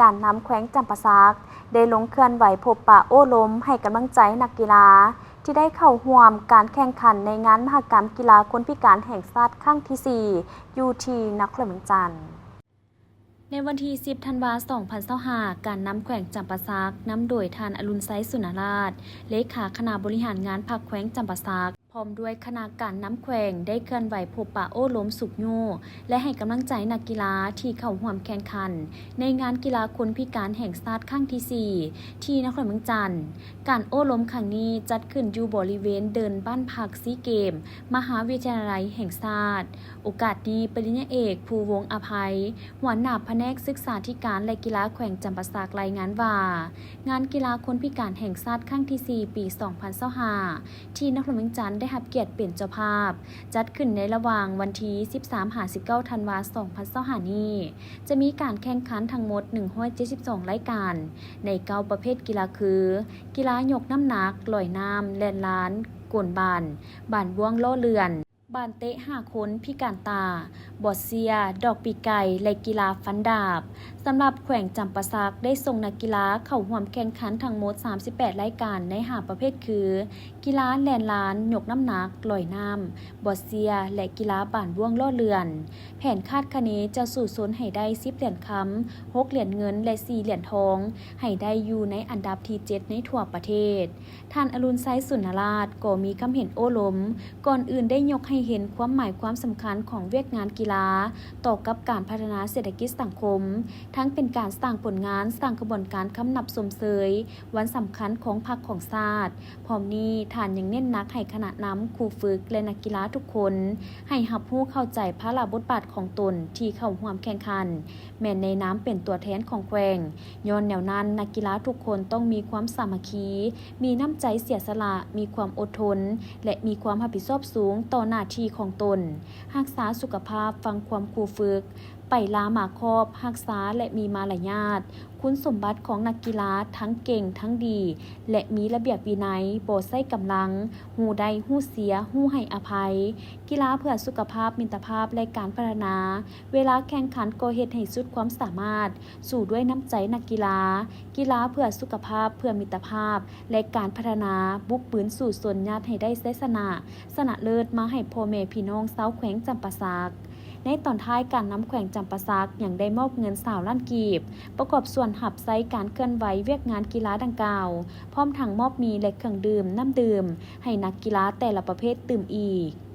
การนำแขวงจำปาสักได้ลงเคลื่อนไหวพบปะโอ้ล้มให้กำลังใจนักกีฬาที่ได้เข้าร่วมการแข่งขันในงานมหกรรมกีฬาคนพิการแห่งชาติครั้งที่ 4 อยู่ที่นครหลวงจันทร์ในวันที่ 10 ธันวาคม 2025 การนำแขวงจำปาสักนำโดยท่านอรุณไซสุนราชเลขาคณะบริหารงานพรรคแขวงจำปาสักพร้อมด้วยคณะการนำแขวงได้เคลื่อนไหวพบปะโอ้ล้มสุขยูและให้กำลังใจนักกีฬาที่เข้าร่วมแข่งขันในงานกีฬาคนพิการแห่งชาติครั้งที่ 4 ที่นครหลวงจันทร์การโอ้ล้มครั้งนี้จัดขึ้นอยู่บริเวณเดินบ้านพักซีเกมมหาวิทยาลัยแห่งชาติโอกาสนี้ปริญญาเอกภูวงศ์อภัยหัวหน้าแผนกศึกษาธิการและกีฬาแขวงจำปาสักรายงานว่างานกีฬาคนพิการแห่งชาติครั้งที่ 4 ปี 2025 ที่นครหลวงจันทร์ได้รับเกียรติเป็นเจ้าภาพจัดขึ้นในระหว่างวันที่ 13-19 ธันวาคม 2025 นี้จะมีการแข่งขันทั้งหมด 172 รายการใน9ประเภทกีฬาคือกีฬายกน้ำหนักลอยน้ำแล่นล้านโกนบานบ้วงล้อเรือนบานเตะ5 คนพิการตาบอดเซียดอกปีกไก่และกีฬาฟันดาบสำหรับแขวงจำปาสักได้ส่งนักกีฬาเข้าร่วมแข่งขันทั้งหมด 38 รายการใน5ประเภทคือกีฬาแล่นล้านยกน้ำหนักลอยน้ำบอดเซียและกีฬาบ้านบ่วงล้อเรือนแผนคาดคะเนจะสู่สนให้ได้10 เหรียญคำ6 เหรียญเงินและ4 เหรียญทองให้ได้อยู่ในอันดับที่ 7 ในทั่วประเทศท่านอรุณไซสุนราชก็มีคำเห็นโอ้ล้มก่อนอื่นได้ยกให้เห็นความหมายความสำคัญของเวียกงานกีฬาต่อกับการพัฒนาเศรษฐกิจสังคมทั้งเป็นการสร้างผลงานสร้างกระบวนการคำนับสมเสยวันสำคัญของพรรคของชาติพร้อมนี้ท่านยังเน้นหนักให้คณะนำครูฝึกและนักกีฬาทุกคนให้รับรู้เข้าใจพระบทบาทของตนที่เข้าร่วมแข่งขันแม้ในน้ำเป็นตัวแทนของแขวงย้อนแนวนั้นนักกีฬาทุกคนต้องมีความสามัคคีมีน้ำใจเสียสละมีความอดทนและมีความรับผิดชอบสูงต่อหน้าที่ของตนรักษาสุขภาพฟังความครูฝึกไปลาหมาคอบรักษาและมีมารยาทคุณสมบัติของนักกีฬาทั้งเก่งทั้งดีและมีระเบียบวินัยบ่ใช้กำลังหูใดหูเสียหูให้อภัยกีฬาเพื่อสุขภาพมิตรภาพและการพัฒนาเวลาแข่งขันก็เฮ็ดให้สุดความสามารถสู่ด้วยน้ำใจนักกีฬากีฬาเพื่อสุขภาพเพื่อมิตรภาพและการพัฒนาบุกปืนสู่สนญาติให้ได้ชัยชนะเลิศมาให้พ่อแม่พี่น้องชาวแขวงจำปาสักในตอนท้ายการนำแขวงจำปาสักยังได้มอบเงิน20 ล้านกีบประกอบส่วนหับไซการเคลื่อนไหวเวียกงานกีฬาดังกล่าวพร้อมทั้งมอบมีและเครื่องดื่มน้ำดื่มให้นักกีฬาแต่ละประเภทตื่มอีก